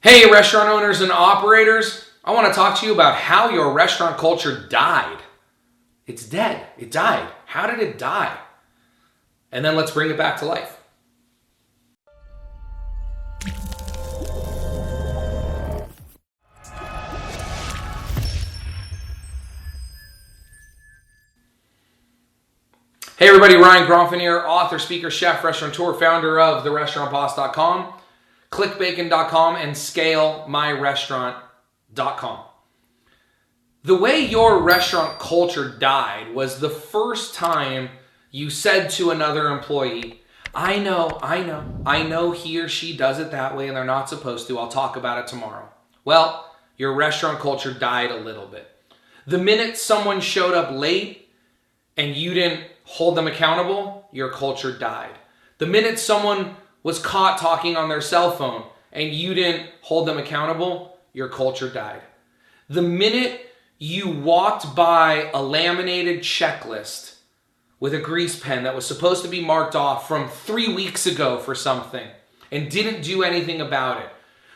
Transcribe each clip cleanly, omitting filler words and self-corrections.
Hey, restaurant owners and operators. I want to talk to you about how your restaurant culture died. It's dead. It died. How did it die? And then let's bring it back to life. Hey everybody, Ryan Gromfin here, author, speaker, chef, restaurateur, founder of therestaurantboss.com, clickbacon.com, and scalemyrestaurant.com. The way your restaurant culture died was the first time you said to another employee, I know he or she does it that way and they're not supposed to. I'll talk about it tomorrow. Well, your restaurant culture died a little bit. The minute someone showed up late and you didn't hold them accountable, your culture died. The minute someone was caught talking on their cell phone and you didn't hold them accountable, your culture died. The minute you walked by a laminated checklist with a grease pen that was supposed to be marked off from 3 weeks ago for something and didn't do anything about it,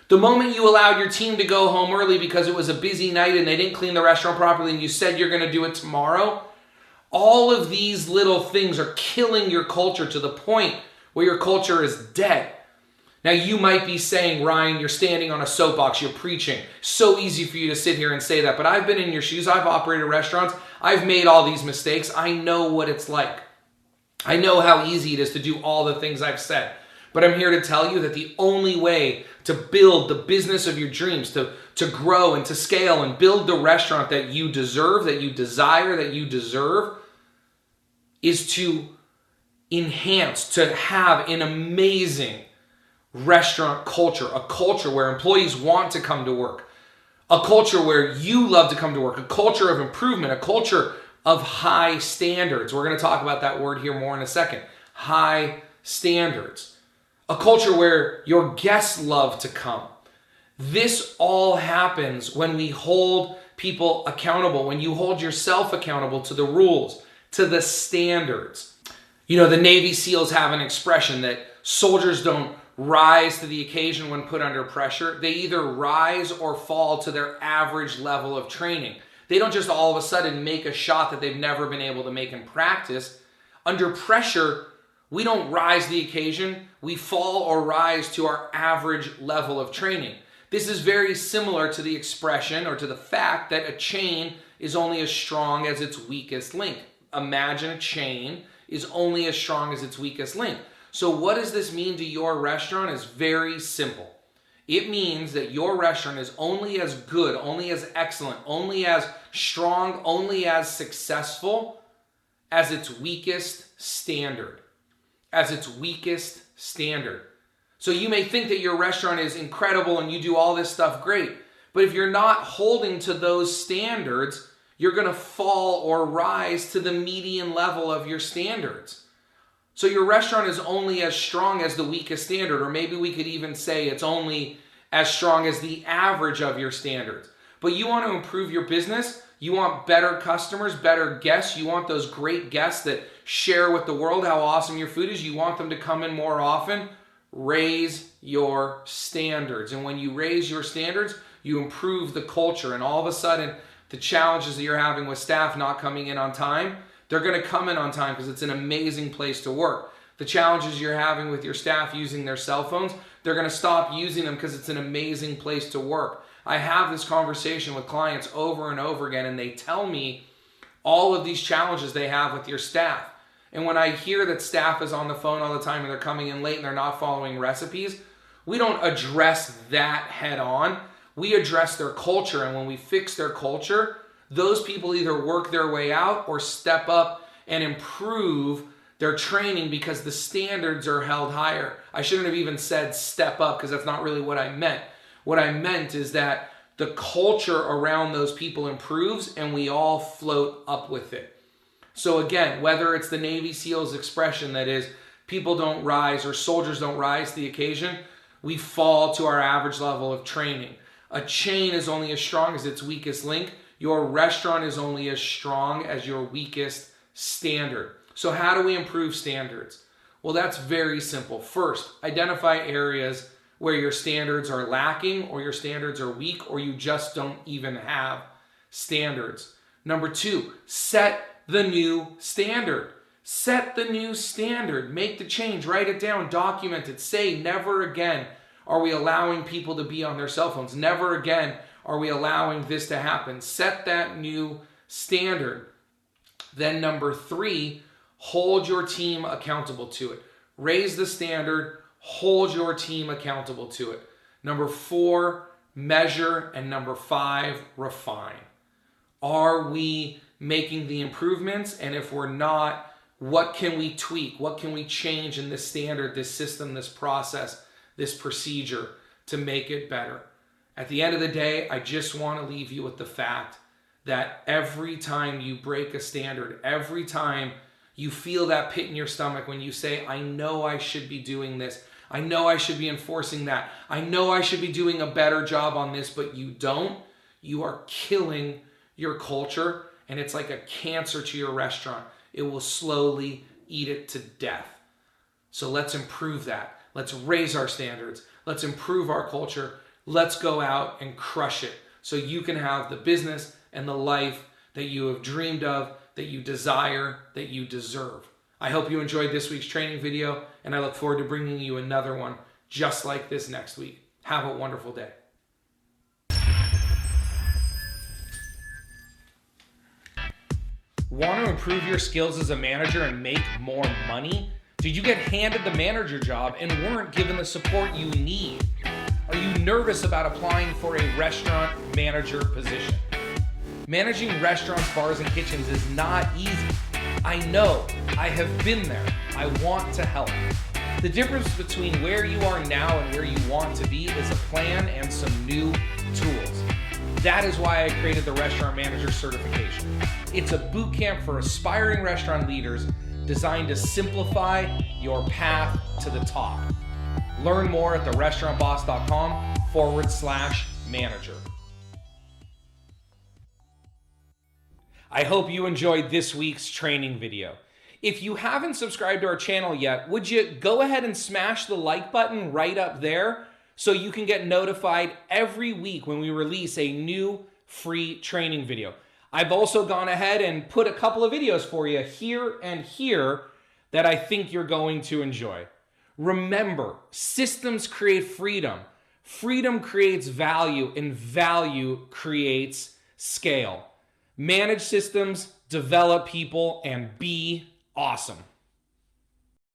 the moment you allowed your team to go home early because it was a busy night and they didn't clean the restaurant properly and you said you're going to do it tomorrow, all of these little things are killing your culture to the point where your culture is dead. Now you might be saying, Ryan, you're standing on a soapbox, you're preaching. So easy for you to sit here and say that, but I've been in your shoes, I've operated restaurants, I've made all these mistakes, I know what it's like. I know how easy it is to do all the things I've said. But I'm here to tell you that the only way to build the business of your dreams, to grow and to scale and build the restaurant that you deserve, that you desire, that you deserve, is to enhance, to have an amazing restaurant culture, a culture where employees want to come to work, a culture where you love to come to work, a culture of improvement, a culture of high standards. We're going to talk about that word here more in a second. High standards. A culture where your guests love to come. This all happens when we hold people accountable, when you hold yourself accountable to the rules, to the standards. You know, the Navy SEALs have an expression that soldiers don't rise to the occasion when put under pressure. They either rise or fall to their average level of training. They don't just all of a sudden make a shot that they've never been able to make in practice. Under pressure, we don't rise to the occasion. We fall or rise to our average level of training. This is very similar to the expression or to the fact that a chain is only as strong as its weakest link. Imagine a chain is only as strong as its weakest link. So what does this mean to your restaurant? It's very simple. It means that your restaurant is only as good, only as excellent, only as strong, only as successful as its weakest standard. As its weakest standard. So you may think that your restaurant is incredible and you do all this stuff great, but if you're not holding to those standards, you're going to fall or rise to the median level of your standards. So your restaurant is only as strong as the weakest standard, or maybe we could even say it's only as strong as the average of your standards. But you want to improve your business, you want better customers, better guests, you want those great guests that share with the world how awesome your food is, you want them to come in more often, raise your standards. And when you raise your standards, you improve the culture, and all of a sudden, the challenges that you're having with staff not coming in on time, they're going to come in on time because it's an amazing place to work. The challenges you're having with your staff using their cell phones, they're going to stop using them because it's an amazing place to work. I have this conversation with clients over and over again, and they tell me all of these challenges they have with your staff. And when I hear that staff is on the phone all the time and they're coming in late and they're not following recipes, we don't address that head on. We address their culture, and when we fix their culture, those people either work their way out or step up and improve their training because the standards are held higher. I shouldn't have even said step up because that's not really what I meant. What I meant is that the culture around those people improves and we all float up with it. So again, whether it's the Navy SEALs expression that is people don't rise or soldiers don't rise to the occasion, we fall to our average level of training. A chain is only as strong as its weakest link. Your restaurant is only as strong as your weakest standard. So how do we improve standards? Well, that's very simple. First, identify areas where your standards are lacking or your standards are weak or you just don't even have standards. Number 2, set the new standard. Set the new standard. Make the change. Write it down. Document it. Say, never again are we allowing people to be on their cell phones. Never again are we allowing this to happen. Set that new standard. Then number 3, hold your team accountable to it. Raise the standard. Hold your team accountable to it. Number 4, measure. And number 5, refine. Are we making the improvements? And if we're not, what can we tweak? What can we change in this standard, this system, this process, this procedure to make it better? At the end of the day, I just want to leave you with the fact that every time you break a standard, every time you feel that pit in your stomach when you say, I know I should be doing this, I know I should be enforcing that, I know I should be doing a better job on this, but you don't, you are killing your culture, and it's like a cancer to your restaurant. It will slowly eat it to death. So let's improve that. Let's raise our standards. Let's improve our culture. Let's go out and crush it so you can have the business and the life that you have dreamed of, that you desire, that you deserve. I hope you enjoyed this week's training video, and I look forward to bringing you another one just like this next week. Have a wonderful day. Want to improve your skills as a manager and make more money? Did you get handed the manager job and weren't given the support you need? Are you nervous about applying for a restaurant manager position? Managing restaurants, bars, and kitchens is not easy. I know. I have been there. I want to help. The difference between where you are now and where you want to be is a plan and some new tools. That is why I created the Restaurant Manager Certification. It's a boot camp for aspiring restaurant leaders designed to simplify your path to the top. Learn more at therestaurantboss.com/manager. I hope you enjoyed this week's training video. If you haven't subscribed to our channel yet, would you go ahead and smash the like button right up there so you can get notified every week when we release a new free training video. I've also gone ahead and put a couple of videos for you here and here that I think you're going to enjoy. Remember, systems create freedom. Freedom creates value, and value creates scale. Manage systems, develop people, and be awesome.